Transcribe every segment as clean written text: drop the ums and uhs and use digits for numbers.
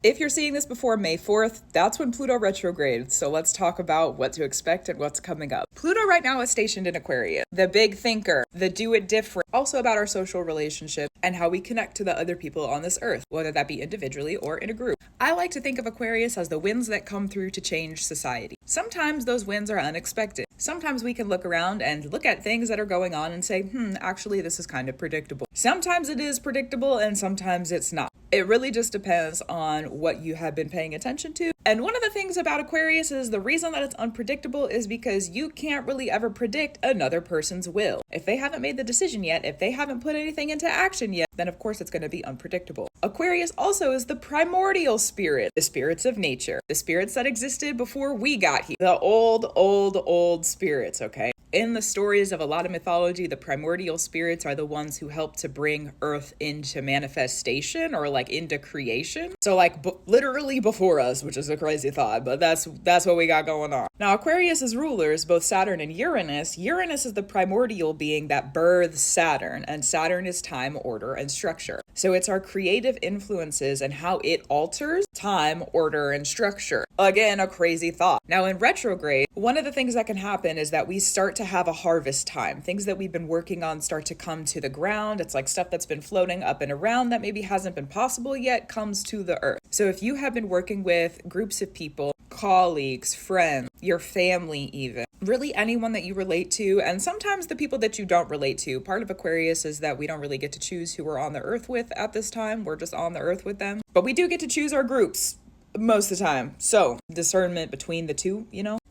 If you're seeing this before May 4th, that's when Pluto retrogrades. So let's talk about what to expect and what's coming up. Pluto right now is stationed in Aquarius, the big thinker, the do it different, also about our social relationship and how we connect to the other people on this earth, whether that be individually or in a group. I like to think of Aquarius as the winds that come through to change society. Sometimes those winds are unexpected. Sometimes we can look around and look at things that are going on and say, actually, this is kind of predictable. Sometimes it is predictable and sometimes it's not. It really just depends on what you have been paying attention to. And one of the things about Aquarius is the reason that it's unpredictable is because you can't really ever predict another person's will. If they haven't made the decision yet, if they haven't put anything into action yet, then of course it's going to be unpredictable. Aquarius also is the primordial spirit, the spirits of nature, the spirits that existed before we got here, the old spirits, okay? In the stories of a lot of mythology, the primordial spirits are the ones who help to bring Earth into manifestation or like into creation. So like literally before us, which is a crazy thought, but that's what we got going on. Now Aquarius's rulers, both Saturn and Uranus. Uranus is the primordial being that births Saturn, and Saturn is time, order, and structure. So it's our creative influences and how it alters time, order, and structure. Again, a crazy thought. Now in retrograde, one of the things that can happen is that we start to have a harvest time. Things that we've been working on start to come to the ground. It's like stuff that's been floating up and around that maybe hasn't been possible yet comes to the earth. So if you have been working with groups of people, colleagues, friends, your family even, really anyone that you relate to, and sometimes the people that you don't relate to. Part of Aquarius is that we don't really get to choose who we're on the earth with at this time. We're just on the earth with them. But we do get to choose our groups most of the time. So discernment between the two,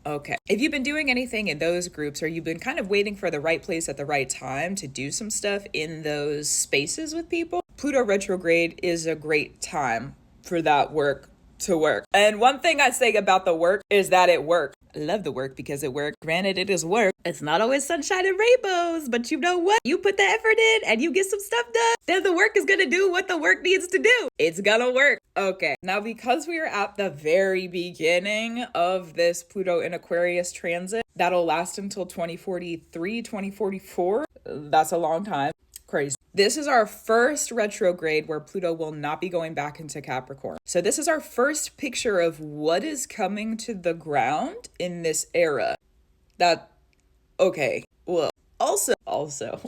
Okay. If you've been doing anything in those groups or you've been kind of waiting for the right place at the right time to do some stuff in those spaces with people, Pluto retrograde is a great time for that work to work. And one thing I say about the work is that it worked. I love the work because it worked. Granted, it is work. It's not always sunshine and rainbows, but you know what? You put the effort in and you get some stuff done, then the work is going to do what the work needs to do. It's going to work. Okay. Now, because we are at the very beginning of this Pluto in Aquarius transit, that'll last until 2043, 2044. That's a long time. Crazy. This is our first retrograde where Pluto will not be going back into Capricorn. So this is our first picture of what is coming to the ground in this era. Okay, well, also,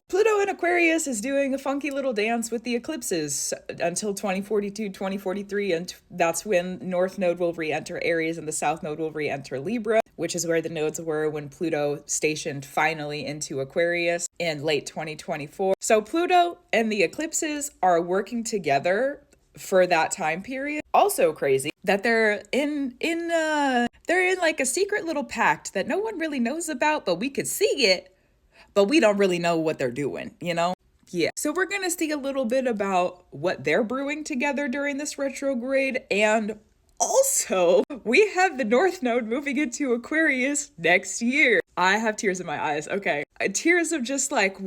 Pluto in Aquarius is doing a funky little dance with the eclipses until 2042, 2043, and that's when North Node will re-enter Aries and the South Node will re-enter Libra, which is where the nodes were when Pluto stationed finally into Aquarius in late 2024. So Pluto and the eclipses are working together for that time period. Also crazy that they're in like a secret little pact that no one really knows about, but we could see it, but we don't really know what they're doing, Yeah. So we're going to see a little bit about what they're brewing together during this retrograde. And also, we have the North Node moving into Aquarius next year. I have tears in my eyes. Okay. Tears of just like,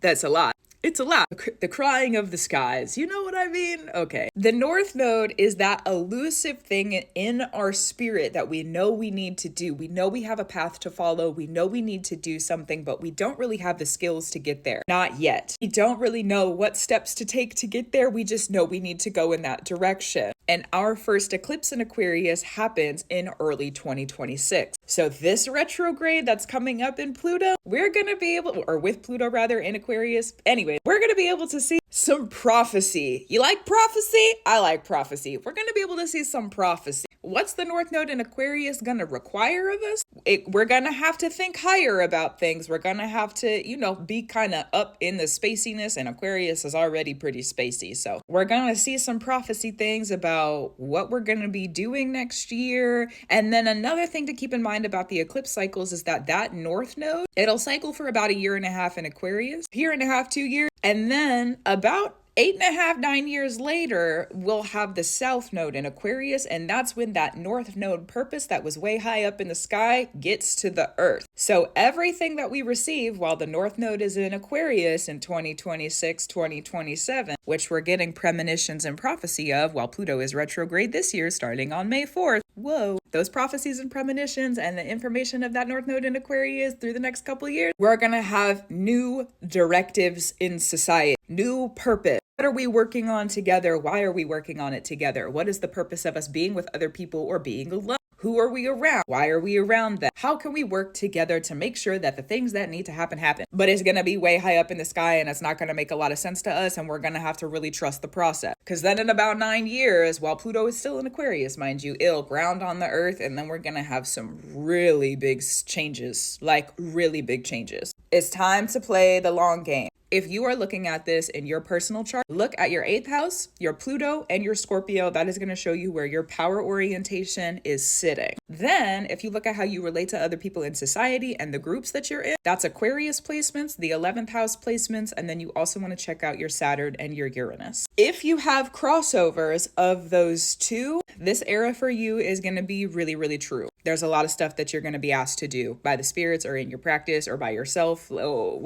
that's a lot. It's a lot. The crying of the skies. You know what I mean? Okay. The North Node is that elusive thing in our spirit that we know we need to do. We know we have a path to follow. We know we need to do something, but we don't really have the skills to get there. Not yet. We don't really know what steps to take to get there. We just know we need to go in that direction. And our first eclipse in Aquarius happens in early 2026. So this retrograde that's coming up in Pluto, we're going to be able, or with Pluto rather, in Aquarius. Anyway, we're going to be able to see some prophecy. You like prophecy? I like prophecy. We're going to be able to see some prophecy. What's the North Node in Aquarius going to require of us? We're going to have to think higher about things. We're going to have to, be kind of up in the spaciness, and Aquarius is already pretty spacey. So we're going to see some prophecy things about what we're going to be doing next year. And then another thing to keep in mind about the eclipse cycles is that North Node, it'll cycle for about 1.5 years in Aquarius, 1.5 years, 2 years. And then about 8.5, 9 years later, we'll have the South Node in Aquarius, and that's when that North Node purpose that was way high up in the sky gets to the Earth. So everything that we receive while the North Node is in Aquarius in 2026, 2027, which we're getting premonitions and prophecy of while Pluto is retrograde this year starting on May 4th. Whoa. those prophecies and premonitions and the information of that North Node in Aquarius through the next couple of years, we're going to have new directives in society, new purpose. What are we working on together? Why are we working on it together? What is the purpose of us being with other people or being alone? Who are we around? Why are we around them? How can we work together to make sure that the things that need to happen, happen? But it's going to be way high up in the sky and it's not going to make a lot of sense to us. And we're going to have to really trust the process. Because then in about 9 years, while Pluto is still in Aquarius, mind you, it'll ground on the earth. And then we're going to have some really big changes, like really big changes. It's time to play the long game. If you are looking at this in your personal chart, look at your 8th house, your Pluto, and your Scorpio. That is going to show you where your power orientation is sitting. Then, if you look at how you relate to other people in society and the groups that you're in, that's Aquarius placements, the 11th house placements, and then you also want to check out your Saturn and your Uranus. If you have crossovers of those two, this era for you is going to be really, really true. There's a lot of stuff that you're going to be asked to do by the spirits or in your practice or by yourself,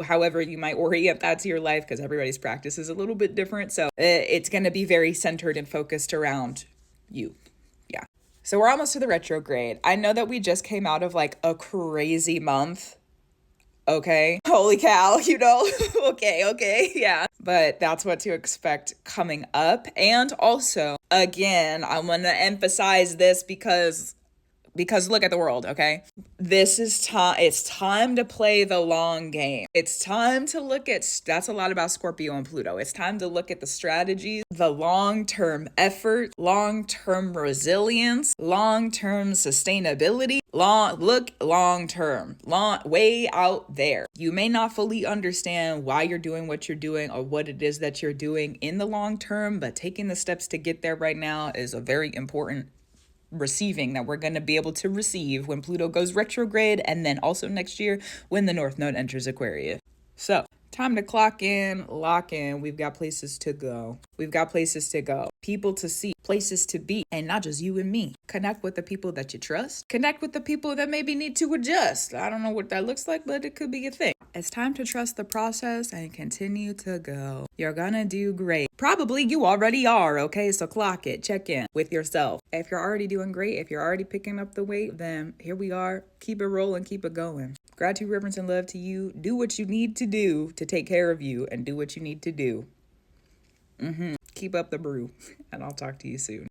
however you might orient that to your life, because everybody's practice is a little bit different. So it's going to be very centered and focused around you. Yeah. So we're almost to the retrograde. I know that we just came out of like a crazy month. Okay. Holy cow, you know? Okay. Yeah. But that's what to expect coming up. And also, again, I want to emphasize this because look at the world, okay? This is time. It's time to play the long game. It's time to look at, that's a lot about Scorpio and Pluto. It's time to look at the strategies, the long-term effort, long-term resilience, long-term sustainability, long-term, way out there. You may not fully understand why you're doing what you're doing or what it is that you're doing in the long term, but taking the steps to get there right now is a very important receiving that we're going to be able to receive when Pluto goes retrograde, and then also next year when the North Node enters Aquarius. So time to clock in, lock in. We've got places to go. People to see, places to be, and not just you and me. Connect with the people that you trust. Connect with the people that maybe need to adjust. I don't know what that looks like, but it could be a thing. It's time to trust the process and continue to go. You're gonna do great. Probably you already are, okay? So clock it, check in with yourself. If you're already doing great, if you're already picking up the weight, then here we are. Keep it rolling, keep it going. Gratitude, reverence, and love to you. Do what you need to do to take care of you and do what you need to do. Keep up the brew, and I'll talk to you soon.